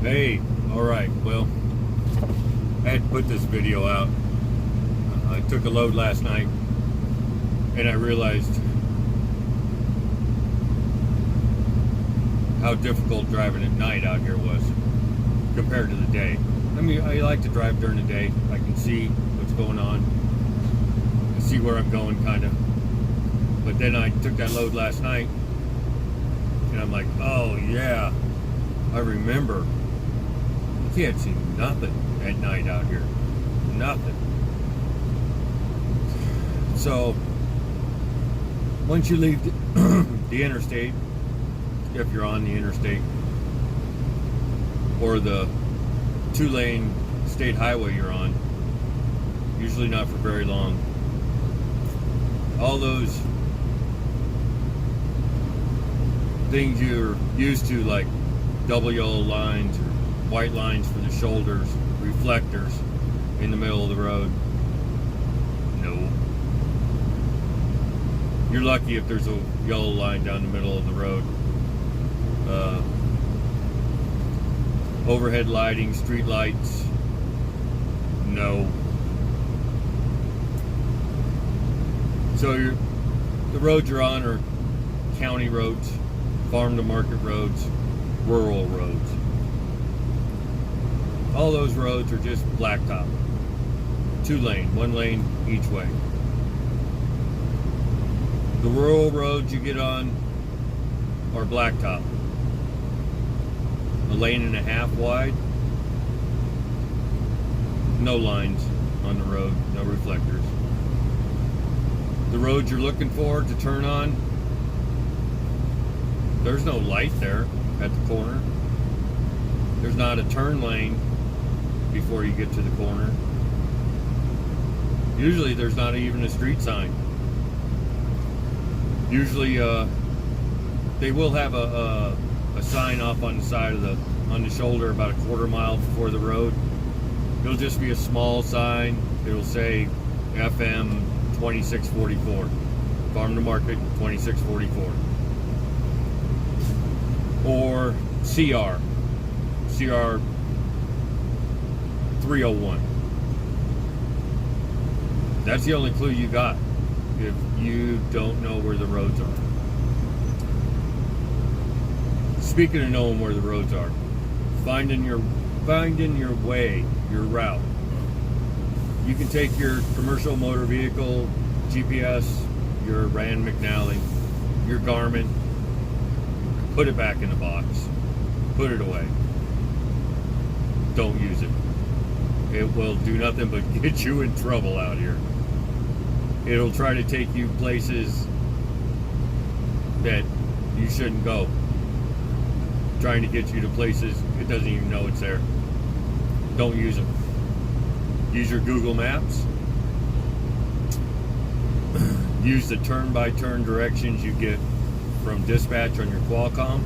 Hey, alright, well, I had to put this video out. I took a load last night and I realized how difficult driving at night out here was compared to the day. I mean, I like to drive during the day. I can see what's going on. I see where I'm going, kind of. But then I took that load last night and I'm like, oh yeah, I remember. You can't see nothing at night out here. Nothing. So, once you leave the interstate, if you're on the interstate, or the 2-lane state highway you're on, usually not for very long, all those things you're used to, like double yellow lines or white lines for the shoulders, reflectors in the middle of the road, no. You're lucky if there's a yellow line down the middle of the road. Overhead lighting, street lights, no. So the roads you're on are county roads, farm to market roads, rural roads. All those roads are just blacktop. 2-lane, 1 lane each way. The rural roads you get on are blacktop. 1.5 lanes wide. No lines on the road, no reflectors. The road you're looking for to turn on, there's no light there at the corner. There's not a turn lane before you get to the corner. Usually there's not even a street sign. Usually they will have a sign off on the side of on the shoulder about 1/4 mile before the road. It'll just be a small sign. It'll say FM 2644, Farm to Market 2644, or CR 301. That's the only clue you got if you don't know where the roads are. Speaking of knowing where the roads are, finding your way, your route. You can take your commercial motor vehicle GPS, your Rand McNally, your Garmin, put it back in the box, put it away. Don't use it. It will do nothing but get you in trouble out here. It'll try to take you places that you shouldn't go. Trying to get you to places it doesn't even know it's there. Don't use them. Use your Google Maps. Use the turn-by-turn directions you get from dispatch on your Qualcomm,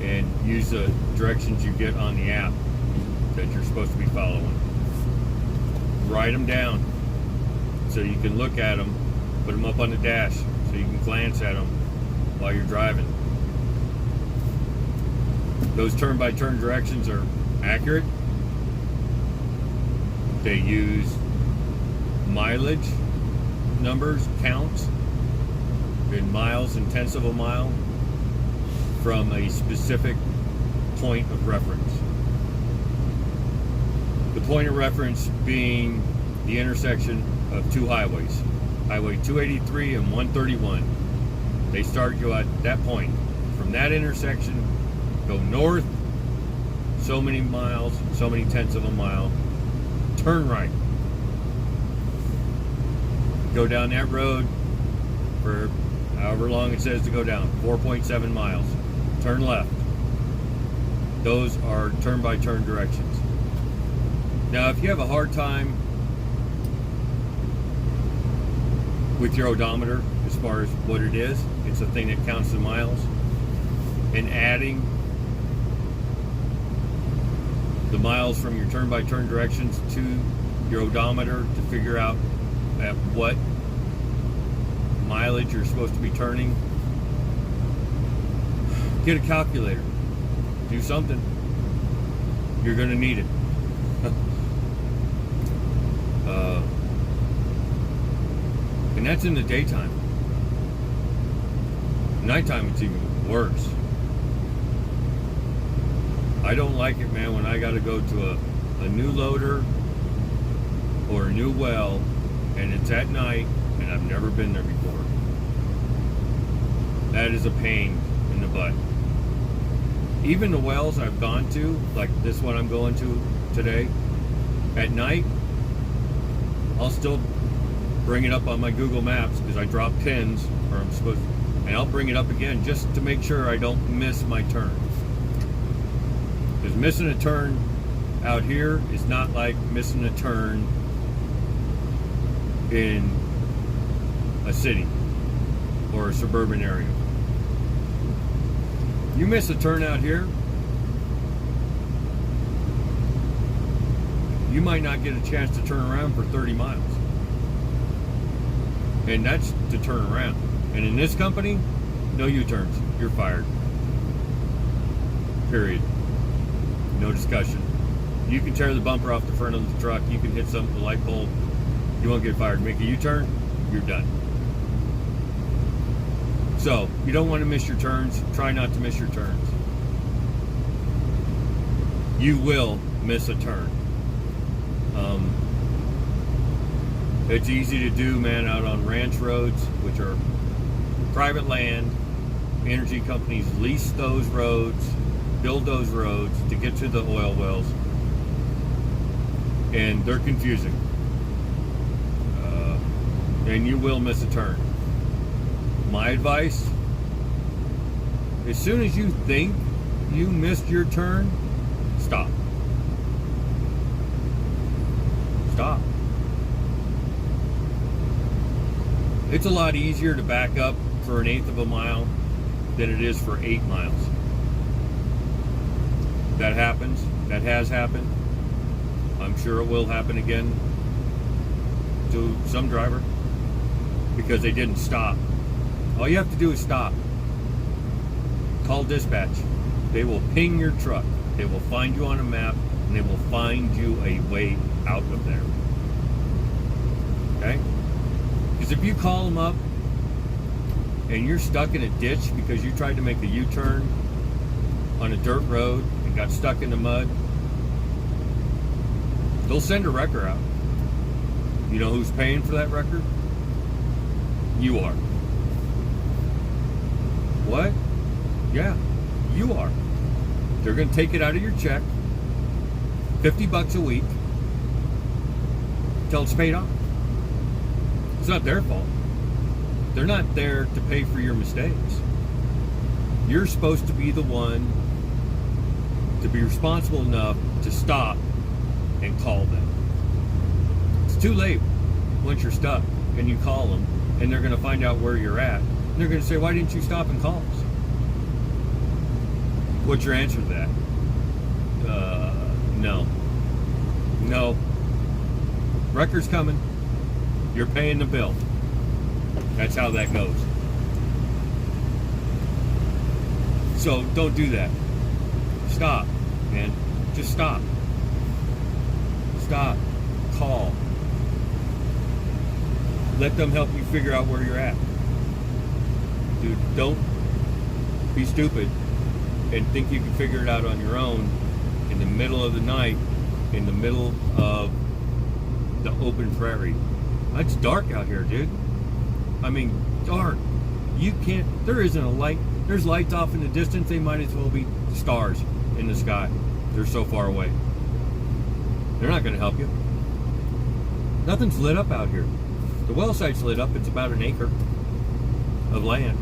and use the directions you get on the app that you're supposed to be following. Write them down so you can look at them, put them up on the dash so you can glance at them while you're driving. Those turn-by-turn directions are accurate. They use mileage numbers, counts in miles and tenths of a mile from a specific point of reference. The point of reference being the intersection of 2 highways, Highway 283 and 131. They start you at that point. From that intersection, go north so many miles, so many tenths of a mile, turn right. Go down that road for however long it says to go down, 4.7 miles. Turn left. Those are turn-by-turn directions. Now, if you have a hard time with your odometer as far as what it is, it's a thing that counts the miles, and adding the miles from your turn-by-turn directions to your odometer to figure out at what mileage you're supposed to be turning, get a calculator. Do something. You're going to need it. And that's in the daytime. Nighttime, it's even worse. I don't like it, man, when I got to go to a new loader or a new well, and it's at night, and I've never been there before. That is a pain in the butt. Even the wells I've gone to, like this one I'm going to today, at night, I'll still bring it up on my Google Maps because I drop pins, or I'm supposed to, and I'll bring it up again just to make sure I don't miss my turn. Because missing a turn out here is not like missing a turn in a city or a suburban area. You miss a turn out here, you might not get a chance to turn around for 30 miles. And that's to turn around. And in this company, no U-turns. You're fired. Period. No discussion. You can tear the bumper off the front of the truck. You can hit the light bulb. You won't get fired. Make a U-turn, you're done. So, you don't want to miss your turns. Try not to miss your turns. You will miss a turn. It's easy to do, man, out on ranch roads, which are private land. Energy companies lease those roads, build those roads to get to the oil wells, and they're confusing. And you will miss a turn. My advice, as soon as you think you missed your turn, stop. Stop. It's a lot easier to back up for 1/8 of a mile than it is for 8 miles. That happens. That has happened. I'm sure it will happen again to some driver because they didn't stop. All you have to do is stop. Call dispatch. They will ping your truck. They will find you on a map, and they will find you a way out of there. Okay? Because if you call them up and you're stuck in a ditch because you tried to make a U-turn on a dirt road and got stuck in the mud, they'll send a wrecker out. You know who's paying for that wrecker? You are. What? Yeah, you are. They're going to take it out of your check, $50 a week, till it's paid off. It's not their fault. They're not there to pay for your mistakes. You're supposed to be the one to be responsible enough to stop and call them. It's too late once you're stuck and you call them, and they're going to find out where you're at. And they're going to say, why didn't you stop and call us? What's your answer to that? No. No. Wrecker's coming. You're paying the bill. That's how that goes. So don't do that. Stop, man. Just stop. Stop. Call. Let them help you figure out where you're at. Dude, don't be stupid and think you can figure it out on your own in the middle of the night, in the middle of the open prairie. It's dark out here, dude. I mean, dark. You can't, there isn't a light. There's lights off in the distance. They might as well be stars in the sky. They're so far away. They're not going to help you. Nothing's lit up out here. The well site's lit up. It's about an acre of land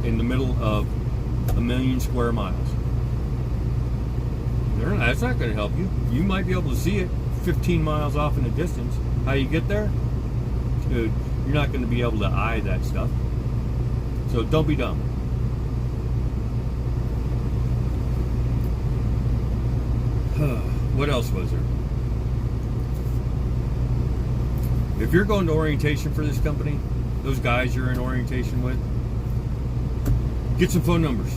in the middle of 1 million square miles. That's not going to help you. You might be able to see it 15 miles off in the distance. How you get there? Dude, you're not going to be able to eye that stuff. So don't be dumb. What else was there? If you're going to orientation for this company, those guys you're in orientation with, get some phone numbers.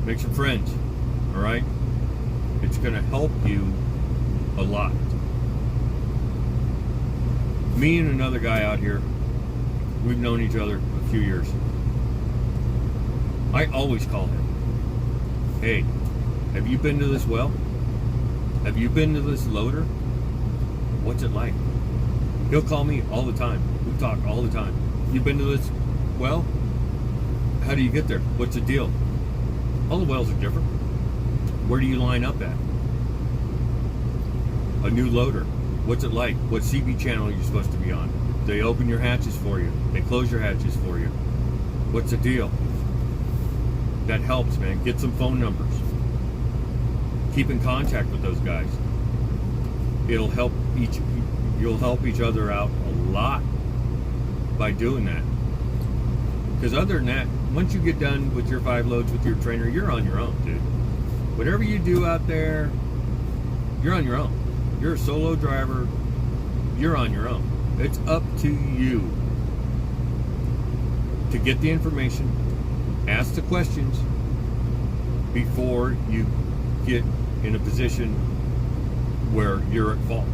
Make some friends. All right? It's going to help you a lot. Me and another guy out here, we've known each other a few years. I always call him. Hey, have you been to this well? Have you been to this loader? What's it like? He'll call me all the time. We talk all the time. You been to this well? How do you get there? What's the deal? All the wells are different. Where do you line up at? A new loader. What's it like? What CB channel are you supposed to be on? They open your hatches for you. They close your hatches for you. What's the deal? That helps, man. Get some phone numbers. Keep in contact with those guys. You'll help each other out a lot by doing that. Because other than that, once you get done with your 5 loads with your trainer, you're on your own, dude. Whatever you do out there, you're on your own. You're a solo driver. You're on your own. It's up to you to get the information, ask the questions before you get in a position where you're at fault.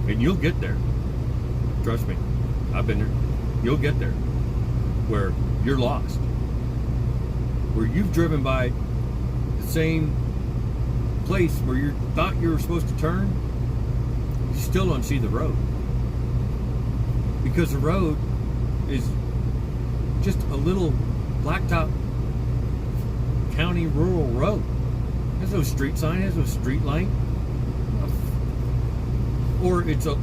And you'll get there. Trust me. I've been there. You'll get there where you're lost. Where you've driven by the same place where you thought you were supposed to turn, you still don't see the road. Because the road is just a little blacktop county rural road. There's no street sign, there's no street light. Or it's a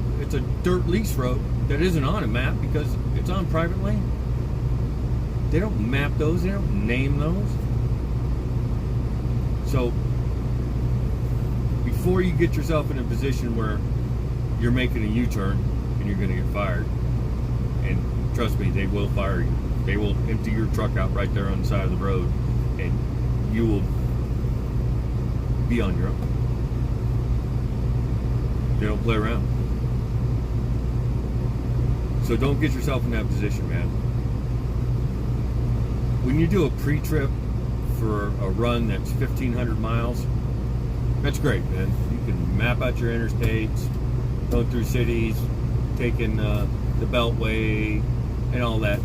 dirt lease road that isn't on a map because it's on private land. They don't map those, they don't name those. So before you get yourself in a position where you're making a U-turn and you're going to get fired, and trust me, they will fire you. They will empty your truck out right there on the side of the road, and you will be on your own. They don't play around. So don't get yourself in that position, man. When you do a pre-trip for a run that's 1,500 miles, that's great, man. You can map out your interstates, go through cities, taking the Beltway and all that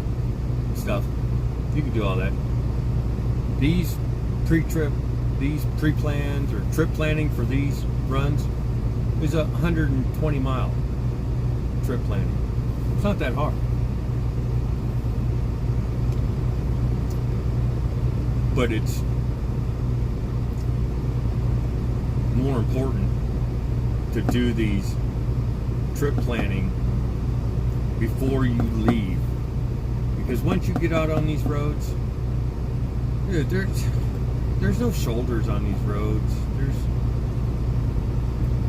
stuff. You can do all that. These pre-plans or trip planning for these runs is a 120-mile trip planning. It's not that hard. But it's more important to do these trip planning before you leave. Because once you get out on these roads, dude, there's no shoulders on these roads.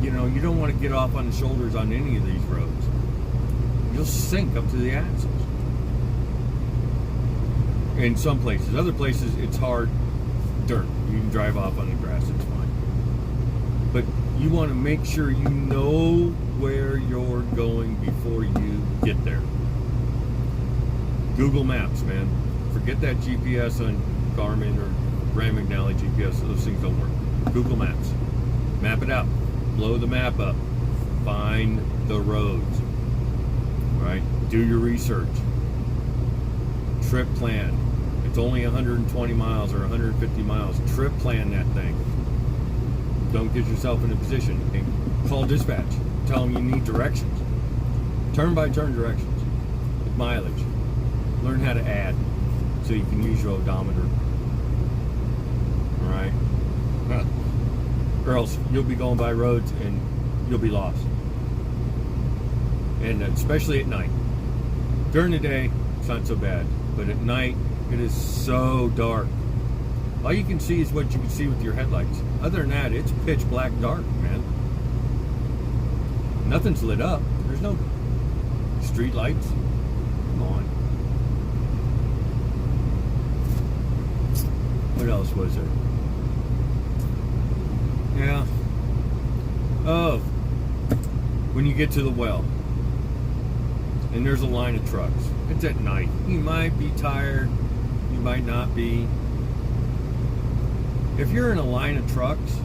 You don't want to get off on the shoulders on any of these roads. You'll sink up to the axles. In some places. Other places, it's hard dirt. You can drive off on the grass, it's fine. But you want to make sure you know where you're going before you get there. Google Maps, man. Forget that GPS on Garmin or Rand McNally GPS. Those things don't work. Google Maps. Map it out. Blow the map up. Find the roads. Right? Do your research. Trip plan. It's only 120 miles or 150 miles. Trip plan that thing. Don't get yourself in a position and call dispatch. Tell them you need directions. Turn by turn directions. With mileage. Learn how to add so you can use your odometer. Alright? Or else you'll be going by roads and you'll be lost. And especially at night. During the day, it's not so bad. But at night, it is so dark. All you can see is what you can see with your headlights. Other than that, it's pitch black dark, man. Nothing's lit up. There's no street lights. Come on. What else was there? Yeah. Oh. When you get to the well, and there's a line of trucks. It's at night. You might be tired. You might not be. If you're in a line of trucks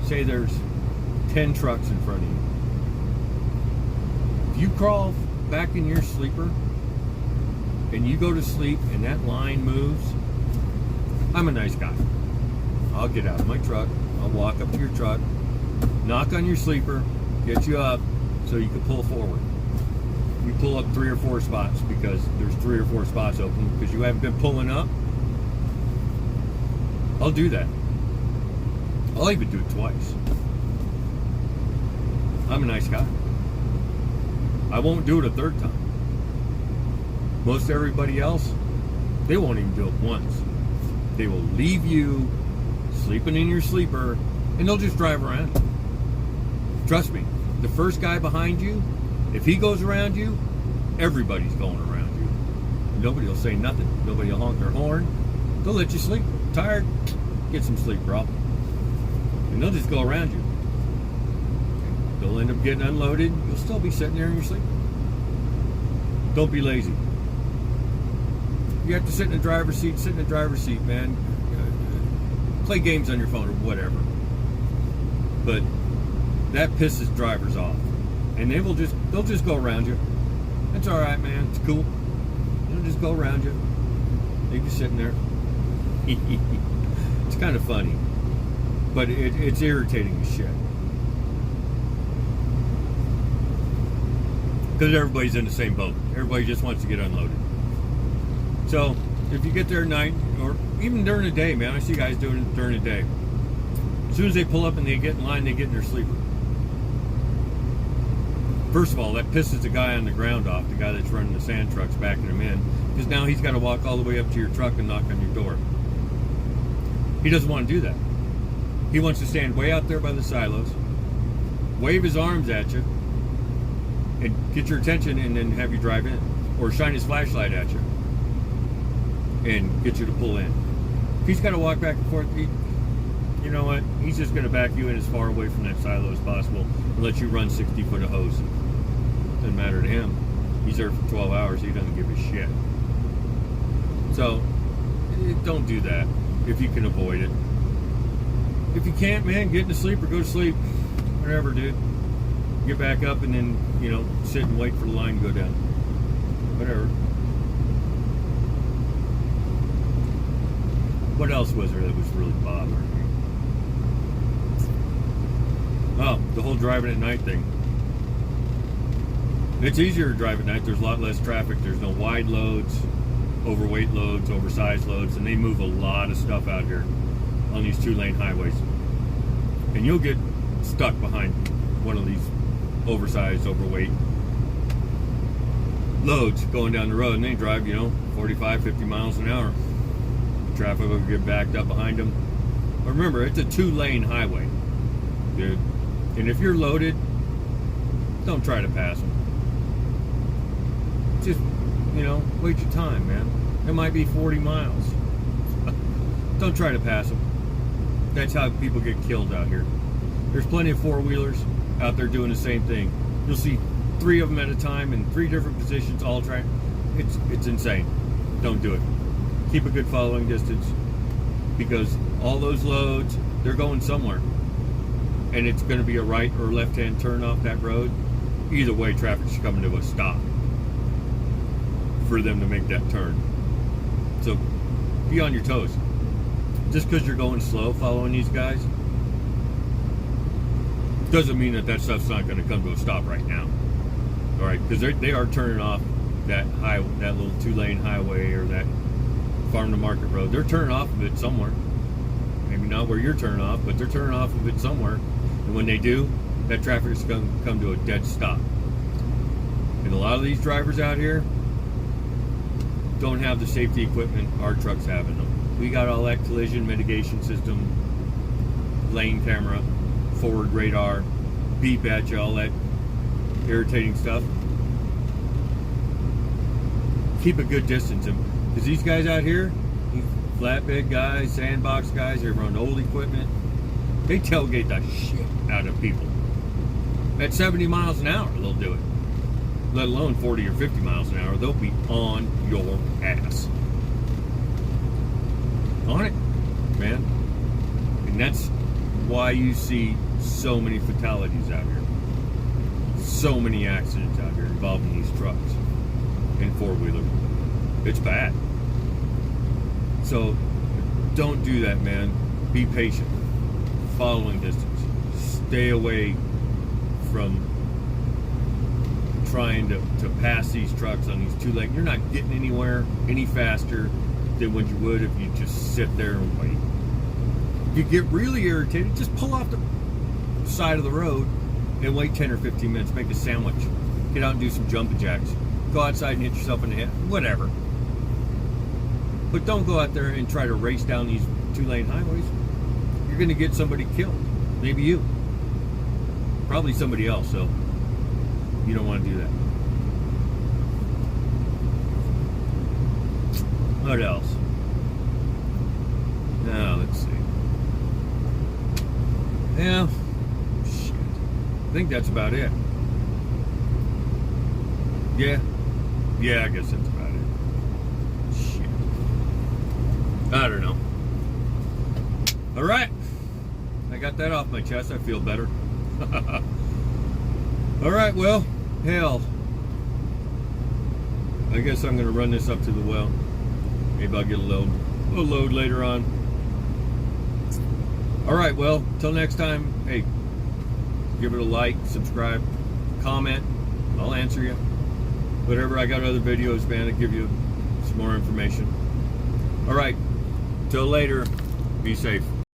say there's 10 trucks in front of you. If you crawl back in your sleeper and you go to sleep and that line moves, I'm a nice guy. I'll get out of my truck, I'll walk up to your truck, knock on your sleeper, get you up so you can pull forward. You pull up 3 or 4 spots because there's 3 or 4 spots open because you haven't been pulling up. I'll do that. I'll even do it twice. I'm a nice guy. I won't do it a third time. Most everybody else, they won't even do it once. They will leave you sleeping in your sleeper and they'll just drive around. Trust me, the first guy behind you, if he goes around you, everybody's going around you. Nobody will say nothing. Nobody will honk their horn. They'll let you sleep. Tired? Get some sleep, bro. And they'll just go around you. They'll end up getting unloaded. You'll still be sitting there in your sleep. Don't be lazy. You have to sit in the driver's seat, man. Play games on your phone or whatever. But that pisses drivers off. And they'll just go around you. That's all right, man. It's cool. They'll just go around you. They're just sitting there. It's kind of funny. But it's irritating as shit. Because everybody's in the same boat. Everybody just wants to get unloaded. So, if you get there at night, or even during the day, man, I see guys doing it during the day. As soon as they pull up and they get in line, they get in their sleeper. First of all, that pisses the guy on the ground off, the guy that's running the sand trucks, backing him in, because now he's got to walk all the way up to your truck and knock on your door. He doesn't want to do that. He wants to stand way out there by the silos, wave his arms at you, and get your attention and then have you drive in. Or shine his flashlight at you and get you to pull in. If he's got to walk back and forth, you know what? He's just going to back you in as far away from that silo as possible and let you run 60 foot of hose. Doesn't matter to him. He's there for 12 hours. He doesn't give a shit. So, don't do that if you can avoid it. If you can't, man, get in the sleep or go to sleep. Whatever, dude. Get back up and then, sit and wait for the line to go down. Whatever. What else was there that was really bothering me? Oh, the whole driving at night thing. It's easier to drive at night. There's a lot less traffic. There's no wide loads, overweight loads, oversized loads, and they move a lot of stuff out here on these 2-lane highways. And you'll get stuck behind one of these oversized, overweight loads going down the road, and they drive, 45, 50 miles an hour. Traffic will get backed up behind them. But remember, it's a 2-lane highway, dude. And if you're loaded, don't try to pass them. Just, wait your time, man. It might be 40 miles. Don't try to pass them. That's how people get killed out here. There's plenty of 4-wheelers out there doing the same thing. You'll see 3 of them at a time in 3 different positions, all trying. It's insane. Don't do it. Keep a good following distance, because all those loads, they're going somewhere, and it's going to be a right or left-hand turn off that road. Either way, traffic's coming to a stop for them to make that turn. So be on your toes. Just because you're going slow following these guys doesn't mean that stuff's not going to come to a stop right now. All right, because they are turning off that little 2-lane highway or that farm to market road. They're turning off of it somewhere. Maybe not where you're turning off, but they're turning off of it somewhere. And when they do, that traffic is going to come to a dead stop. And a lot of these drivers out here don't have the safety equipment our trucks have in them. We got all that collision mitigation system, lane camera, forward radar, beep at you, all that irritating stuff. Keep a good distance. Because these guys out here, these flatbed guys, sandbox guys, they run old equipment, they tailgate the shit out of people. At 70 miles an hour, they'll do it. Let alone 40 or 50 miles an hour, they'll be on your ass. On it, man. And why you see so many fatalities out here. So many accidents out here involving these trucks and four-wheelers. It's bad. So don't do that, man. Be patient. Following distance. Stay away from trying to pass these trucks on these two lanes. You're not getting anywhere any faster than what you would if you just sit there and wait. If you get really irritated, just pull off the side of the road and wait 10 or 15 minutes. Make a sandwich. Get out and do some jumping jacks. Go outside and hit yourself in the head. Whatever. But don't go out there and try to race down these two-lane highways. You're going to get somebody killed. Maybe you. Probably somebody else, so you don't want to do that. What else? Now, let's see. Yeah. Shit. I think that's about it. Yeah. Yeah, I guess that's about it. Shit. I don't know. All right. I got that off my chest. I feel better. All right, well, hell. I guess I'm going to run this up to the well. Maybe I'll get a load later on. All right, well, till next time, hey, give it a like, subscribe, comment. I'll answer you. Whatever, I got other videos, man, to give you some more information. All right, till later, be safe.